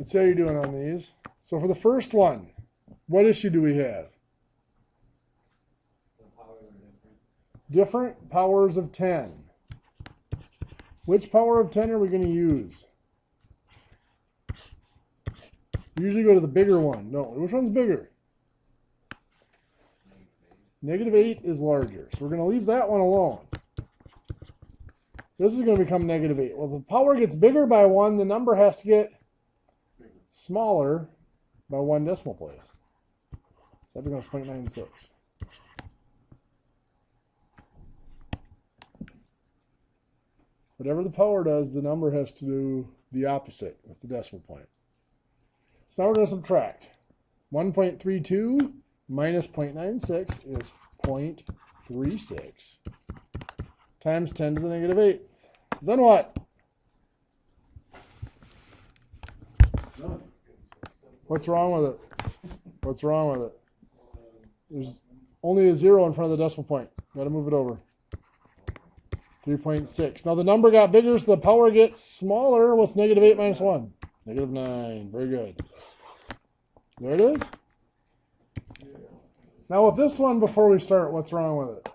Let's see how you're doing on these. So for the first one, what issue do we have? The powers are different. Different powers of 10. Which power of 10 are we going to use? Usually go to the bigger one. No, which one's bigger? -8 is larger. So we're going to leave that one alone. This is going to become -8. Well, if the power gets bigger by 1, the number has to get smaller by 1 decimal place. So that becomes 0.96. Whatever the power does, the number has to do the opposite with the decimal point. So now we're going to subtract. 1.32 minus 0.96 is 0.36 times 10 to the -8th. Then what? What's wrong with it? What's wrong with it? There's only a 0 in front of the decimal point. Got to move it over. 3.6. Now the number got bigger, so the power gets smaller. What's -8 minus 1? -9. Very good. There it is. Now with this one, before we start, what's wrong with it?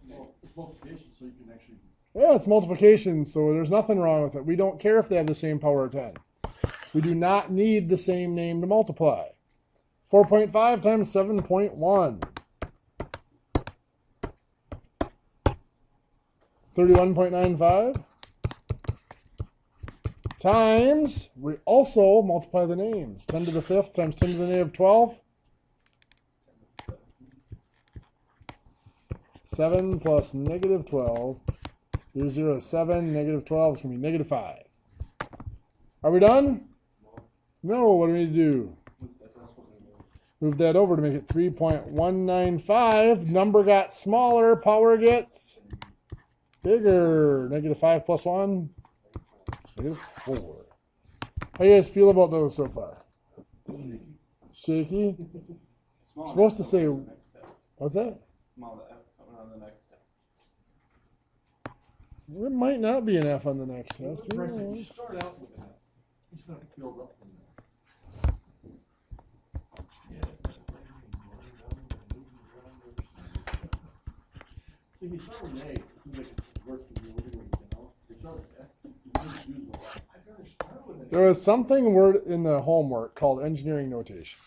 Well, it's multiplication, so you can actually... Yeah, it's multiplication, so there's nothing wrong with it. We don't care if they have the same power of 10. We do not need the same name to multiply. 4.5 times 7.1. 31.95 times, we also multiply the names. 10 to the 5th times 10 to the -12. 7 plus -12. Here's 0, 7, -12 is going to be -5. Are we done? No, what do we need to do? Move that over to make it 3.195. Number got smaller, power gets bigger. -5 plus 1, -4. How do you guys feel about those so far? Shaky? You're supposed to say, what's that? Small F coming on the next step. There might not be an F on the next test. You start out with an F. You just have to build up from there. See, if you start with an A, it seems like it's worse than you would, you know? You start with F, you might use one. I better start with an A. There was something word in the homework called engineering notation.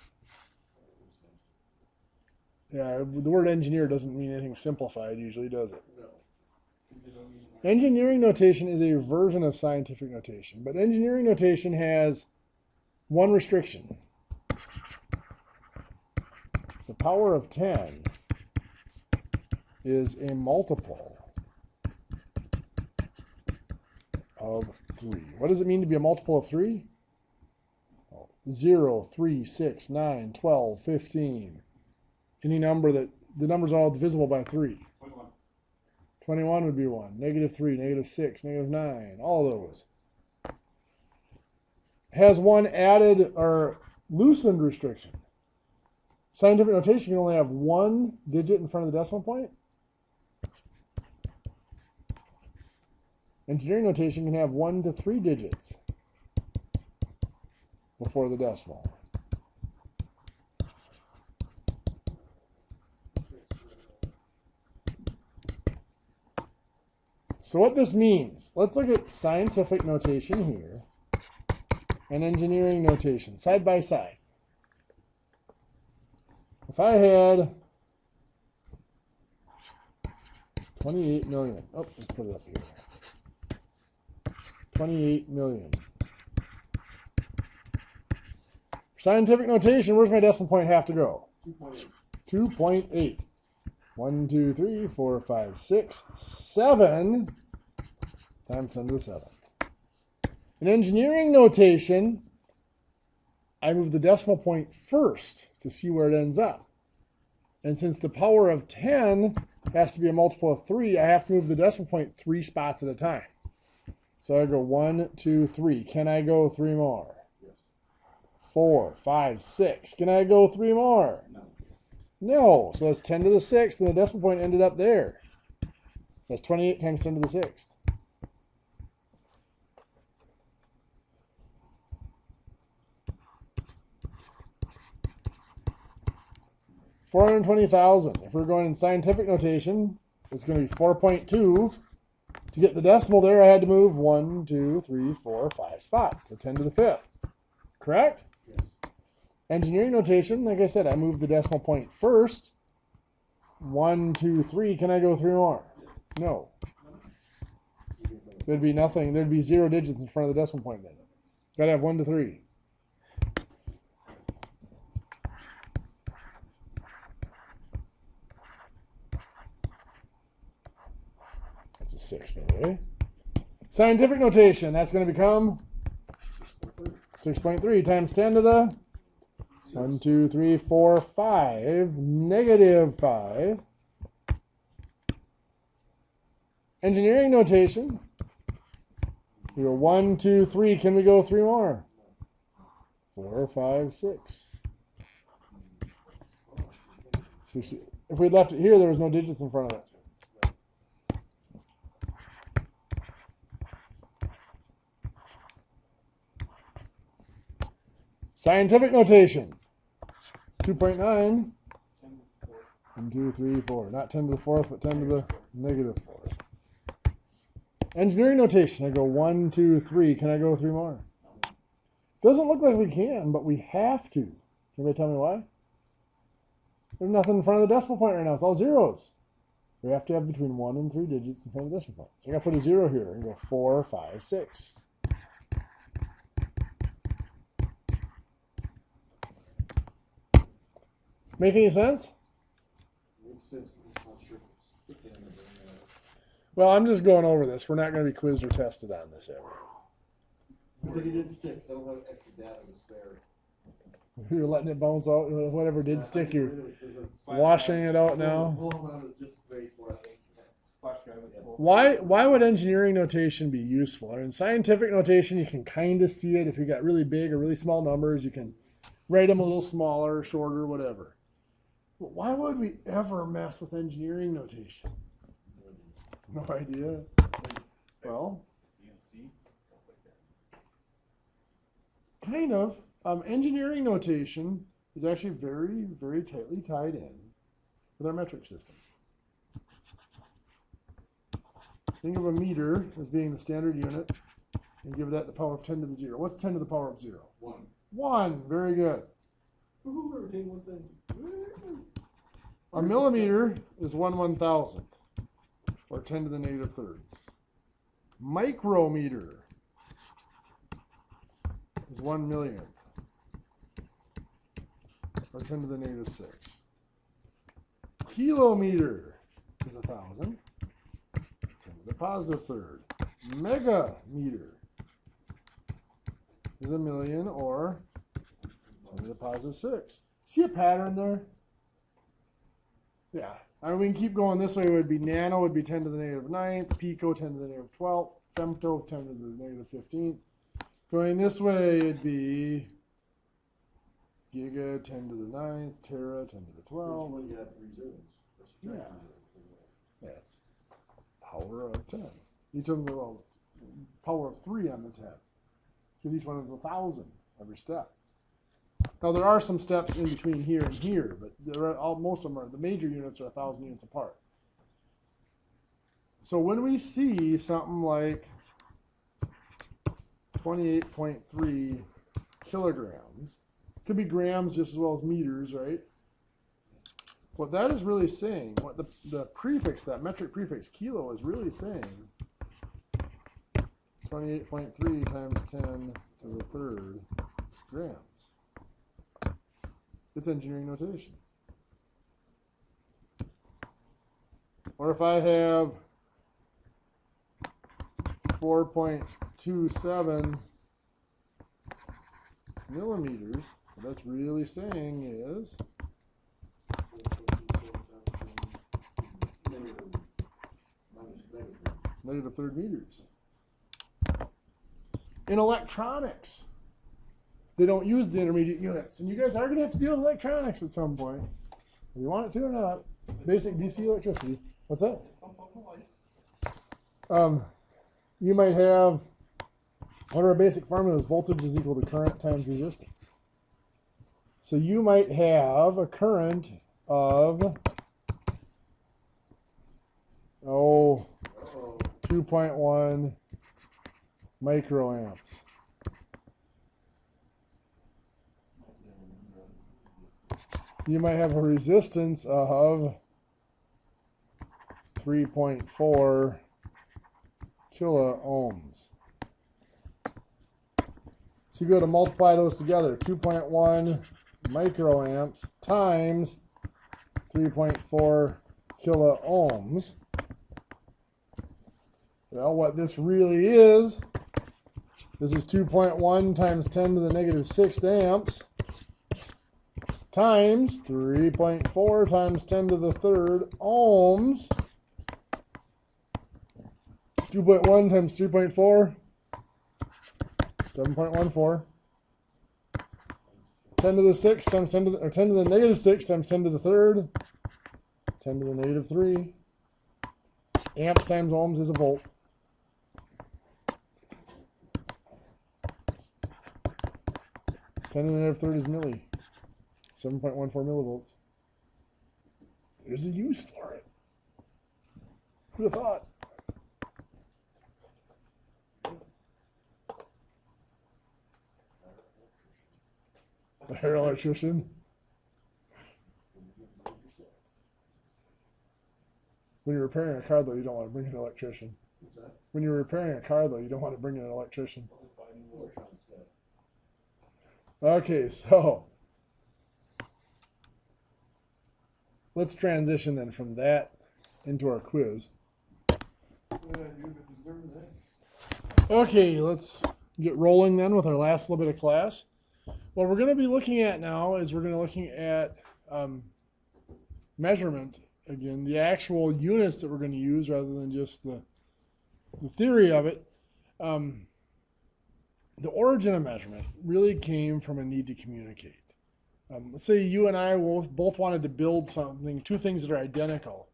Yeah, the word engineer doesn't mean anything simplified usually, does it? No. Engineering notation is a version of scientific notation, but engineering notation has one restriction. The power of 10 is a multiple of 3. What does it mean to be a multiple of 3? 0, 3, 6, 9, 12, 15. Any number that the numbers are all divisible by 3. 21. 21 would be 1. -3, -6, -9. All of those. Has one added or loosened restriction. Scientific notation can only have one digit in front of the decimal point. Engineering notation can have 1 to 3 digits before the decimal. So what this means, let's look at scientific notation here and engineering notation side by side. If I had 28 million, oh, let's put it up here. 28 million. For scientific notation, where's my decimal point have to go? 2.8. 2.8. 1, 2, 3, 4, 5, 6, 7 times 10 to the 7th. In engineering notation, I move the decimal point first to see where it ends up. And since the power of 10 has to be a multiple of 3, I have to move the decimal point 3 spots at a time. So I go 1, 2, 3. Can I go 3 more? Yes. 4, 5, 6. Can I go 3 more? No. No. So that's 10 to the 6th, and the decimal point ended up there. That's 28 times 10 to the 6th. 420,000. If we're going in scientific notation, it's going to be 4.2. To get the decimal there, I had to move 1, 2, 3, 4, 5 spots. So 10 to the 5th. Correct? Yes. Engineering notation, like I said, I moved the decimal point first. 1, 2, 3. Can I go 3 more? No. There'd be nothing. There'd be 0 digits in front of the decimal point then. Got to have 1 to 3. That's a 6, by the way. Scientific notation, that's going to become 6.3 times 10 to the 1, 2, 3, 4, 5, negative 5. Engineering notation. We go 1, 2, 3. Can we go 3 more? 4, 5, 6. So see, if we'd left it here, there was no digits in front of it. Scientific notation. 2.9. 1, 2, 3, 4. Not 10 to the 4th, but 10 to the negative 4th. Engineering notation. I go 1, 2, 3. Can I go 3 more? Doesn't look like we can, but we have to. Can anybody tell me why? There's nothing in front of the decimal point right now. It's all zeros. We have to have between 1 and 3 digits in front of the decimal point. So I got to put a 0 here and go 4, 5, 6. Make any sense? Makes sense. I'm not sure if it's sticking in the Well, I'm just going over this. We're not going to be quizzed or tested on this ever. I think it did stick. I don't have extra data to spare. You're letting it bounce out. Whatever did stick, you're washing it out now. Why would engineering notation be useful? In scientific notation, you can kind of see it. If you got really big or really small numbers, you can write them a little smaller, shorter, whatever. But why would we ever mess with engineering notation? No idea. Well, kind of. Engineering notation is actually very, very tightly tied in with our metric system. Think of a meter as being the standard unit and give that the power of 10 to the 0. What's 10 to the power of 0? 1. 1. Very good. Woohoo, everything one thing. A millimeter is 1/1000th, or 10 to the negative 3rd. Micrometer is 1/1,000,000th, or 10 to the negative 6. Kilometer is 1,000, 10 to the positive 3rd. Megameter is 1,000,000, or 10 to the positive 6. See a pattern there? Yeah. I mean, we can keep going this way. It would be nano would be 10 to the negative 9th, pico 10 to the negative 12th, femto 10 to the negative 15th. Going this way, it'd be giga 10 to the 9th, tera 10 to the 12th. Well, you have 3 zeros. Yeah. That's power of 10. Each of them, well, power of 3 on the 10. Because each one is 1,000 every step. Now there are some steps in between here and here, but most of them are, the major units are 1,000 units apart. So when we see something like 28.3 kilograms, could be grams just as well as meters, right? What that is really saying, what the prefix, that metric prefix kilo is really saying, 28.3 times 10 to the 3rd grams. It's engineering notation. Or if I have 4.27 millimeters, what that's really saying is negative 3rd meters. In electronics, they don't use the intermediate units. And you guys are going to have to deal with electronics at some point. If you want it to or not. Basic DC electricity. What's that? You might have, one of our basic formulas, voltage is equal to current times resistance. So you might have a current of 2.1 microamps. You might have a resistance of 3.4 kilo ohms. So you go to multiply those together, 2.1 microamps times 3.4 kilo ohms. Well, what this really is, this is 2.1 times 10 to the negative 6th amps times 3.4 times 10 to the 3rd ohms. 2.1 times 3.4, 7.14. 10 to the 6 times 10 to the, or 10 to the negative 6 times 10 to the 3rd, 10 to the negative 3. Amps times ohms is a volt. Ten to the negative 3rd is milli. 7.14 millivolts. There's a use for it. Who'd have thought? A hair electrician. When you're repairing a car, though, you don't want to bring in an electrician. What's that? When you're repairing a car, though, you don't want to bring in an electrician. I'll just buy a new electron instead. Okay, so let's transition then from that into our quiz. Okay, let's get rolling then with our last little bit of class. What we're going to be looking at now is we're going to be looking at measurement again, the actual units that we're going to use rather than just the theory of it. The origin of measurement really came from a need to communicate. Let's say you and I both wanted to build something, two things that are identical.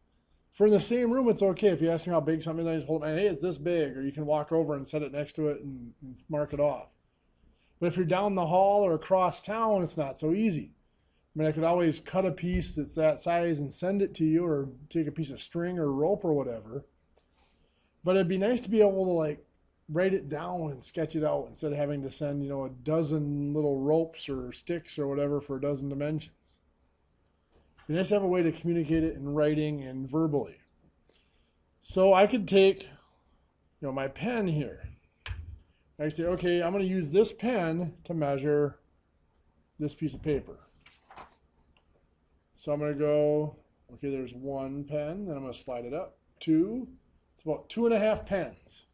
If we're in the same room, it's okay. If you ask me how big something is, I just hold it, hey, it's this big, or you can walk over and set it next to it and mark it off. But if you're down the hall or across town, it's not so easy. I mean, I could always cut a piece that's that size and send it to you, or take a piece of string or rope or whatever. But it'd be nice to be able to like write it down and sketch it out instead of having to send, a dozen little ropes or sticks or whatever for a dozen dimensions. It'd be nice to have a way to communicate it in writing and verbally. So I could take, my pen here. I could say, okay, I'm going to use this pen to measure this piece of paper. So I'm going to go, okay, there's one pen, then I'm going to slide it up. Two, it's about 2.5 pens.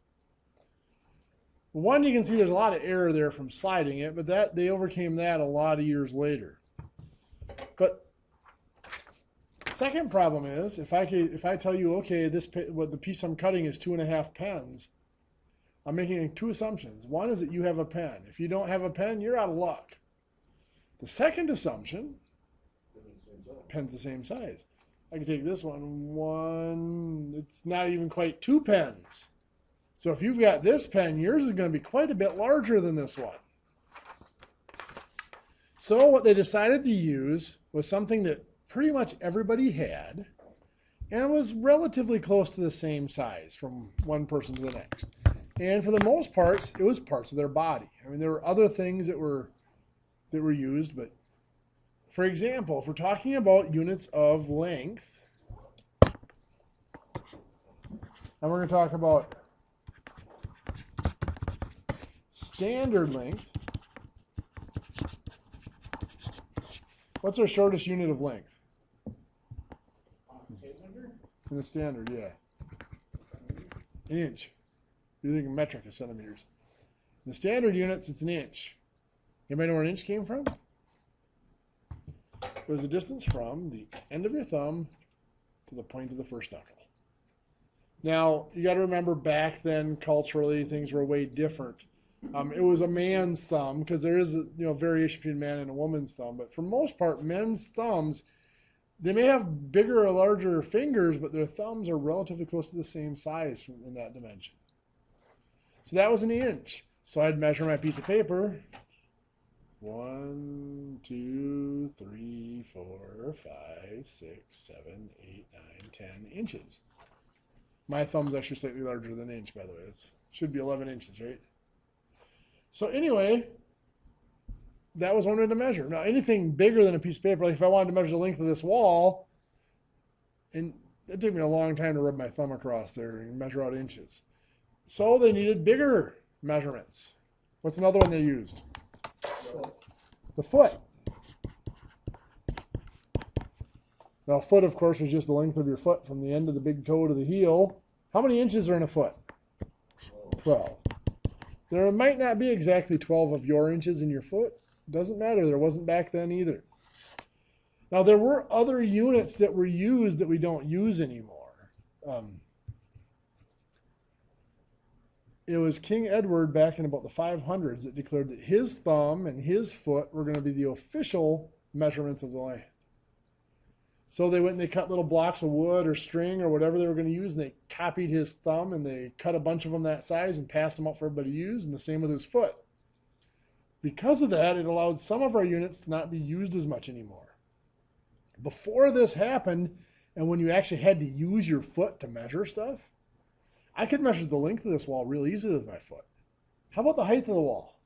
One, you can see there's a lot of error there from sliding it, but they overcame that a lot of years later. But second problem is, if I tell you, okay, the piece I'm cutting is 2.5 pens, I'm making two assumptions. One is that you have a pen. If you don't have a pen, you're out of luck. The second assumption, pen's the same size. I can take this one, it's not even quite 2 pens. So if you've got this pen, yours is going to be quite a bit larger than this one. So what they decided to use was something that pretty much everybody had and was relatively close to the same size from one person to the next. And for the most part, it was parts of their body. I mean, there were other things that were used, but for example, if we're talking about units of length, and we're going to talk about standard length. What's our shortest unit of length? In the standard, yeah. An inch. You're thinking metric of centimeters. In the standard units, it's an inch. Anybody know where an inch came from? It was the distance from the end of your thumb to the point of the first knuckle. Now, you got to remember back then, culturally, things were way different. It was a man's thumb, because there is a variation between a man and a woman's thumb. But for the most part, men's thumbs, they may have bigger or larger fingers, but their thumbs are relatively close to the same size in that dimension. So that was an inch. So I'd measure my piece of paper. 1, 2, 3, 4, 5, 6, 7, 8, 9, 10 inches. My thumb's actually slightly larger than an inch, by the way. It should be 11 inches, right? So anyway, that was one way to measure. Now, anything bigger than a piece of paper, like if I wanted to measure the length of this wall, and it took me a long time to rub my thumb across there and measure out inches. So they needed bigger measurements. What's another one they used? The foot. Now, a foot, of course, was just the length of your foot from the end of the big toe to the heel. How many inches are in a foot? 12. There might not be exactly 12 of your inches in your foot. Doesn't matter. There wasn't back then either. Now, there were other units that were used that we don't use anymore. It was King Edward back in about the 500s that declared that his thumb and his foot were going to be the official measurements of the land. So they went and they cut little blocks of wood or string or whatever they were going to use, and they copied his thumb, and they cut a bunch of them that size and passed them out for everybody to use, and the same with his foot. Because of that, it allowed some of our units to not be used as much anymore. Before this happened, and when you actually had to use your foot to measure stuff, I could measure the length of this wall real easily with my foot. How about the height of the wall?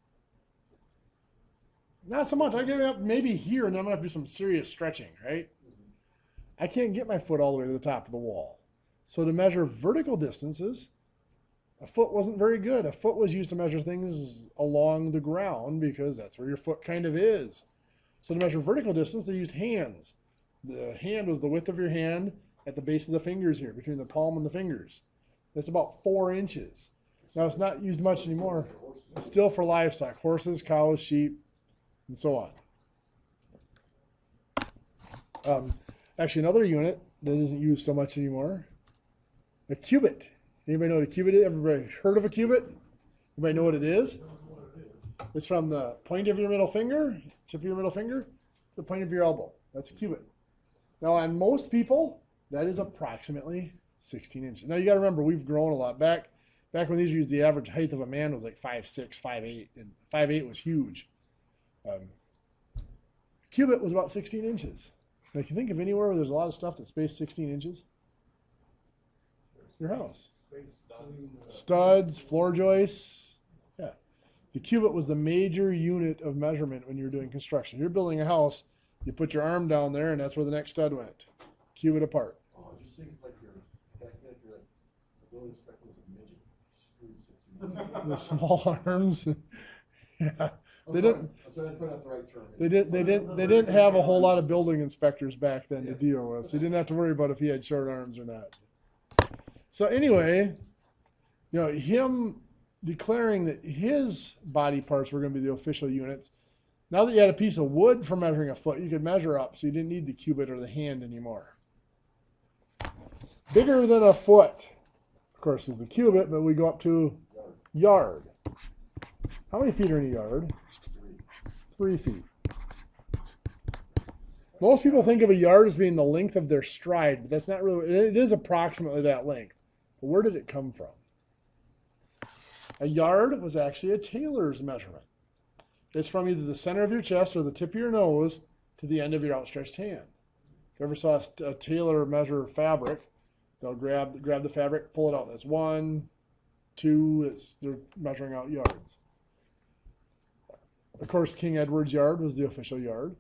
Not so much. I get up maybe here, and then I'm going to have to do some serious stretching, right? I can't get my foot all the way to the top of the wall. So to measure vertical distances, a foot wasn't very good. A foot was used to measure things along the ground because that's where your foot kind of is. So to measure vertical distance, they used hands. The hand was the width of your hand at the base of the fingers here, between the palm and the fingers. That's about 4 inches. Now, it's not used much anymore. It's still for livestock, horses, cows, sheep, and so on. Actually, another unit that isn't used so much anymore, a cubit. Anybody know what a cubit is? Everybody heard of a cubit? Anybody know what it is? It's from the point of your middle finger, tip of your middle finger, to the point of your elbow. That's a cubit. Now, on most people, that is approximately 16 inches. Now, you got to remember, we've grown a lot. Back when these were used, the average height of a man was like 5'6", 5'8", and 5'8" was huge. A cubit was about 16 inches. Now, if you think of anywhere where there's a lot of stuff that's spaced 16 inches, your house. Studs, floor joists. Yeah. The cubit was the major unit of measurement when you were doing construction. You're building a house, you put your arm down there, and that's where the next stud went. Cubit apart. Oh, I just think like you're a building inspector was a midget. Screwed 16 The small arms. Yeah. They didn't. So that's probably not the right term. They didn't have a whole lot of building inspectors back then to deal with, so you didn't have to worry about if he had short arms or not. So anyway, him declaring that his body parts were going to be the official units. Now that you had a piece of wood for measuring a foot, you could measure up, so you didn't need the cubit or the hand anymore. Bigger than a foot, of course, is the cubit, but we go up to yard. How many feet are in a yard? 3 feet. Most people think of a yard as being the length of their stride, but that's not really, it is approximately that length. But where did it come from? A yard was actually a tailor's measurement. It's from either the center of your chest or the tip of your nose to the end of your outstretched hand. If you ever saw a tailor measure fabric, they'll grab the fabric, pull it out. That's 1, 2, they're measuring out yards. Of course, King Edward's yard was the official yard.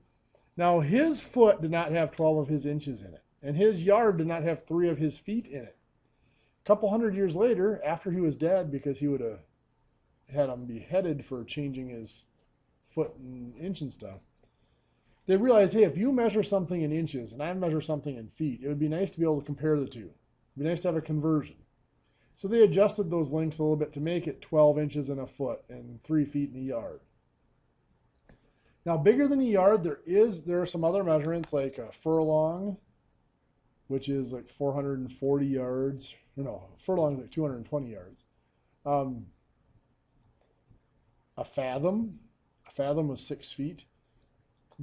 Now, his foot did not have 12 of his inches in it, and his yard did not have 3 of his feet in it. A couple hundred years later, after he was dead, because he would have had him beheaded for changing his foot and inch and stuff, they realized, hey, if you measure something in inches and I measure something in feet, it would be nice to be able to compare the two. It would be nice to have a conversion. So they adjusted those lengths a little bit to make it 12 inches in a foot and 3 feet in a yard. Now, bigger than a yard, there are some other measurements like a furlong, which is like 440 yards. No, furlong is like 220 yards. A fathom was 6 feet.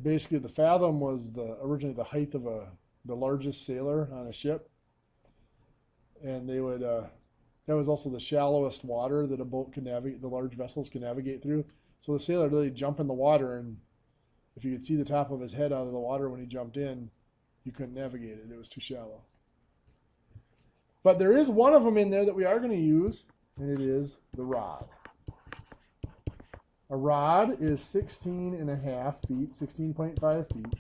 Basically, the fathom was originally the height of the largest sailor on a ship, and they would that was also the shallowest water that a boat could navigate. The large vessels could navigate through. So the sailor literally jumped in the water, and if you could see the top of his head out of the water when he jumped in, you couldn't navigate it. It was too shallow. But there is one of them in there that we are going to use, and it is the rod. A rod is 16.5 feet, 16.5 feet,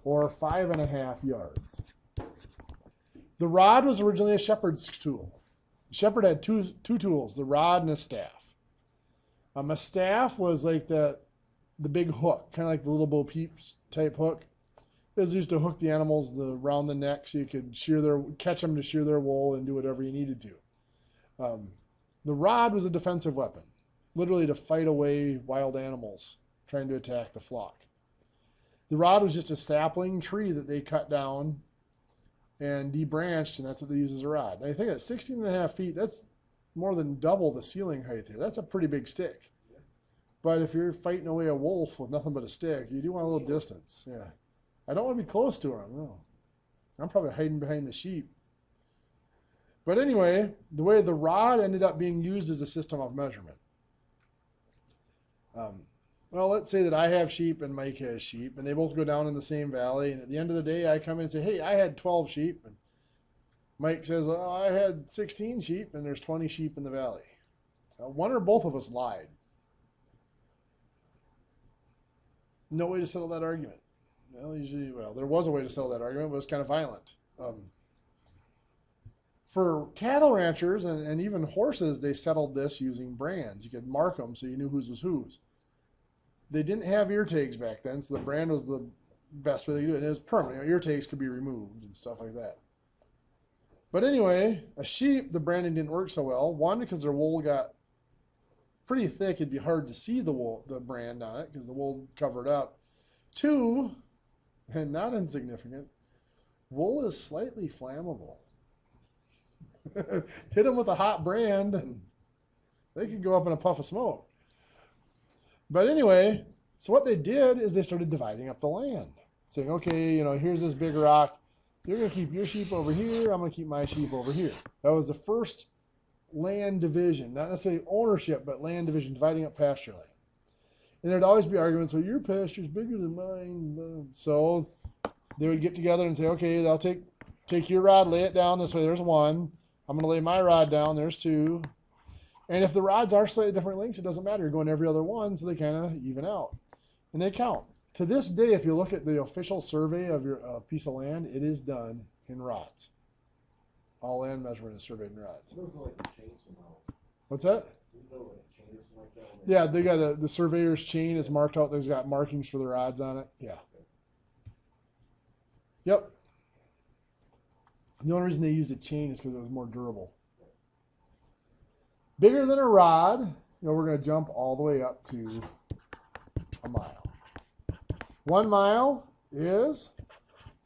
or 5.5 yards. The rod was originally a shepherd's tool. The shepherd had two tools, the rod and a staff. A staff was like the big hook, kind of like the little Bo Peeps type hook. It was used to hook the animals around the neck so you could catch them to shear their wool and do whatever you needed to. The rod was a defensive weapon, literally to fight away wild animals trying to attack the flock. The rod was just a sapling tree that they cut down and debranched, and that's what they use as a rod. And I think at 16.5 feet, that's more than double the ceiling height here. That's a pretty big stick. But if you're fighting away a wolf with nothing but a stick, you do want a little distance. Yeah. I don't want to be close to him, no. I'm probably hiding behind the sheep. But anyway, the way the rod ended up being used as a system of measurement. Well, let's say that I have sheep and Mike has sheep, and they both go down in the same valley, and at the end of the day, I come in and say, hey, I had 12 sheep, and Mike says, oh, I had 16 sheep, and there's 20 sheep in the valley. One or both of us lied. No way to settle that argument. Well, there was a way to settle that argument, but it was kind of violent. For cattle ranchers and even horses, they settled this using brands. You could mark them so you knew whose was whose. They didn't have ear tags back then, so the brand was the best way they could do it. And it was permanent. Ear tags could be removed and stuff like that. But anyway, a sheep, the branding didn't work so well. One, because their wool got pretty thick. It'd be hard to see the brand on it because the wool covered up. Two, and not insignificant, wool is slightly flammable. Hit them with a hot brand and they could go up in a puff of smoke. But anyway, so what they did is they started dividing up the land, saying, okay, here's this big rock. You're going to keep your sheep over here. I'm going to keep my sheep over here. That was the first land division, not necessarily ownership, but land division, dividing up pasture land. And there'd always be arguments, well, your pasture's bigger than mine. So they would get together and say, okay, they'll take your rod, lay it down this way. There's one. I'm going to lay my rod down. There's two. And if the rods are slightly different lengths, it doesn't matter. You're going every other one, so they kind of even out. And they count. To this day, if you look at the official survey of your piece of land, it is done in rods. All land measurement is surveyed in rods. What's that? Yeah, they got the surveyor's chain is marked out. There's got markings for the rods on it. Yeah. Yep. The only reason they used a chain is because it was more durable. Bigger than a rod, we're going to jump all the way up to a mile. 1 mile is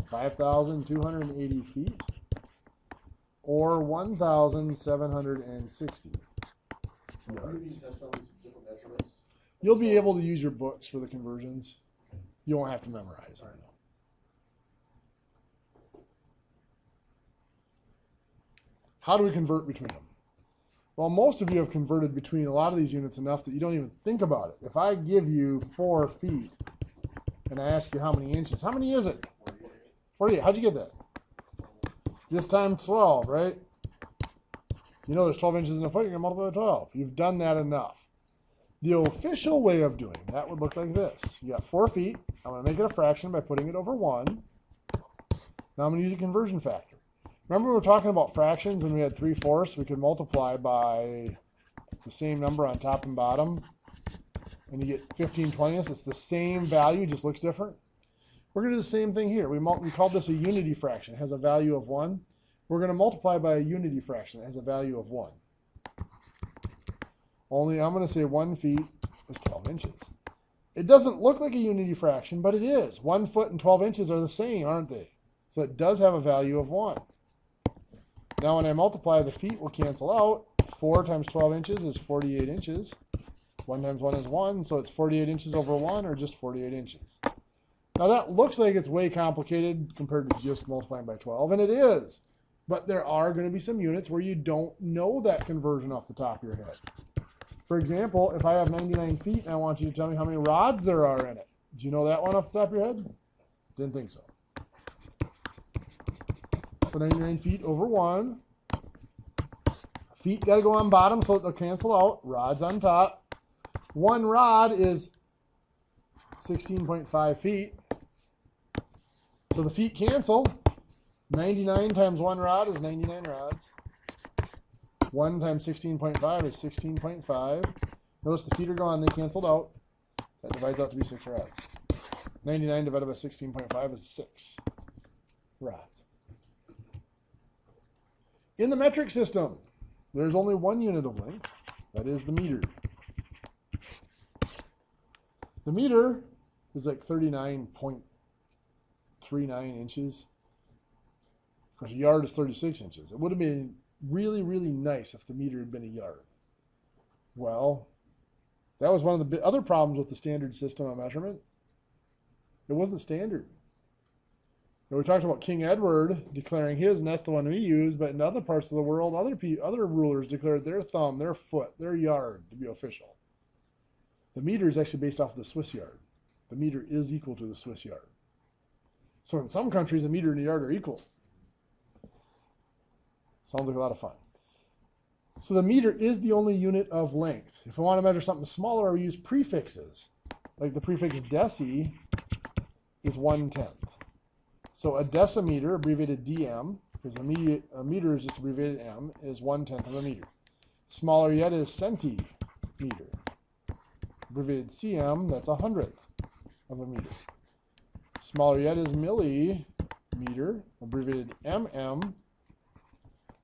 5,280 feet or 1,760 yards. You'll be able to use your books for the conversions. You won't have to memorize. I know. How do we convert between them? Well, most of you have converted between a lot of these units enough that you don't even think about it. If I give you 4 feet and I ask you how many inches, how many is it? 48. How'd you get that? Just times 12, right? There's 12 inches in a foot, you're going to multiply by 12. You've done that enough. The official way of doing that would look like this. You got 4 feet. I'm going to make it a fraction by putting it over 1. Now I'm going to use a conversion factor. Remember we were talking about fractions when we had 3/4? We could multiply by the same number on top and bottom, and you get 15/20. It's the same value, just looks different. We're going to do the same thing here. We called this a unity fraction. It has a value of 1. We're going to multiply by a unity fraction that has a value of 1. Only I'm going to say 1 feet is 12 inches. It doesn't look like a unity fraction, but it is. 1 foot and 12 inches are the same, aren't they? So it does have a value of 1. Now when I multiply, the feet will cancel out. 4 times 12 inches is 48 inches. 1 times 1 is 1, so it's 48 inches over 1, or just 48 inches. Now that looks like it's way complicated compared to just multiplying by 12, and it is. But there are going to be some units where you don't know that conversion off the top of your head. For example, if I have 99 feet and I want you to tell me how many rods there are in it. Do you know that one off the top of your head? Didn't think so. So 99 feet over 1. Feet got to go on bottom so that they'll cancel out. Rods on top. 1 rod is 16.5 feet. So the feet cancel. 99 times 1 rod is 99 rods. 1 times 16.5 is 16.5. Notice the feet are gone. They canceled out. That divides out to be 6 rods. 99 divided by 16.5 is 6 rods. In the metric system, there's only 1 unit of length. That is the meter. The meter is like 39.39 inches. Of course, a yard is 36 inches. It would have been really, really nice if the meter had been a yard. Well, that was one of the other problems with the standard system of measurement. It wasn't standard. Now, we talked about King Edward declaring his, and that's the one we use, but in other parts of the world, other rulers declared their thumb, their foot, their yard to be official. The meter is actually based off of the Swiss yard. The meter is equal to the Swiss yard. So in some countries, a meter and a yard are equal. Sounds like a lot of fun. So the meter is the only unit of length. If we want to measure something smaller, we use prefixes. Like the prefix deci is 1/10. So a decimeter, abbreviated dm, because a meter is just abbreviated m, is 1/10 of a meter. Smaller yet is centimeter. Abbreviated cm, that's 100th of a meter. Smaller yet is millimeter, abbreviated mm,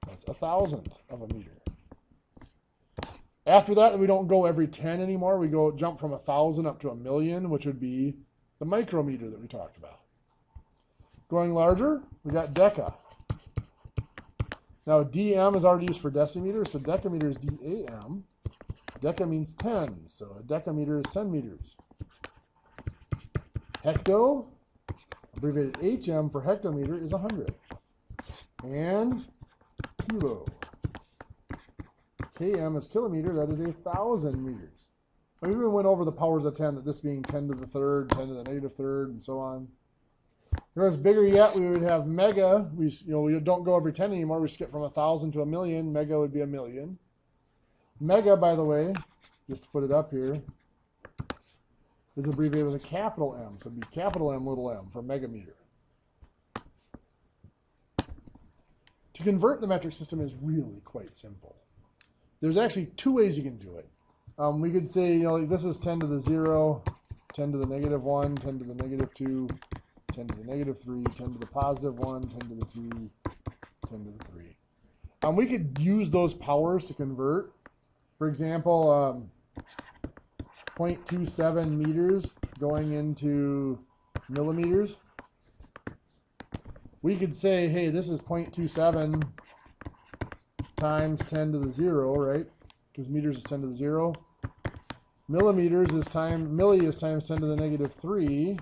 that's 1,000th of a meter. After that, we don't go every 10 anymore. We jump from 1,000 up to 1,000,000, which would be the micrometer that we talked about. Going larger, we got Deca. Now, dm is already used for decimeter, so decameter is dam. Deca means 10, so a decameter is 10 meters. Hecto, abbreviated hm for hectometer, is 100. And kilo. Km is kilometer, that is 1,000 meters. We even went over the powers of 10, that this being 10 to the third, 10 to the negative third, and so on. If it was bigger yet, we would have mega. We don't go every 10 anymore. We skip from 1,000 to 1,000,000. Mega would be 1,000,000. Mega, by the way, just to put it up here, is abbreviated with a capital M. So it'd be capital M, little m for megameter. To convert the metric system is really quite simple. There's actually 2 ways you can do it. We could say, like this is 10 to the 0, 10 to the negative 1, 10 to the negative 2, 10 to the negative 3, 10 to the positive 1, 10 to the 2, 10 to the 3. We could use those powers to convert. For example, 0.27 meters going into millimeters. We could say, hey, this is 0.27 times 10 to the 0, right? Because meters is 10 to the 0. Millimeters is milli is times 10 to the negative 3.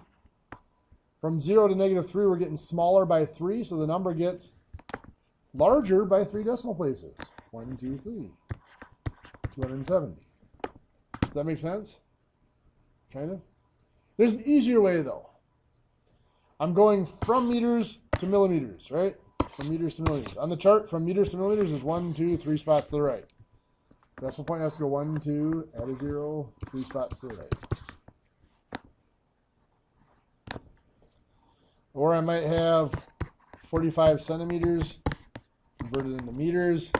From 0 to negative 3, we're getting smaller by 3, so the number gets larger by 3 decimal places. 1, 2, 3. 270. Does that make sense? Kind of? There's an easier way, though. I'm going from meters to millimeters, right? From meters to millimeters. On the chart, from meters to millimeters is 1, 2, 3 spots to the right. Decimal point has to go 1, 2, add a 0, 3 spots to the right. Or I might have 45 centimeters converted into meters.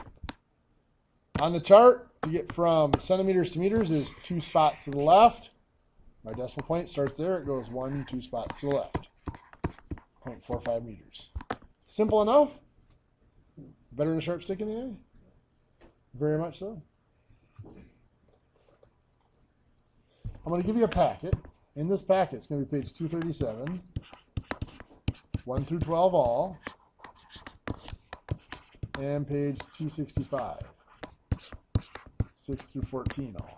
On the chart, to get from centimeters to meters is 2 spots to the left. My decimal point starts there. It goes 1, 2 spots to the left. 0.45 meters. Simple enough? Better than a sharp stick in the eye? Very much so. I'm going to give you a packet. In this packet, it's going to be page 237, 1 through 12 all, and page 265, 6 through 14 all.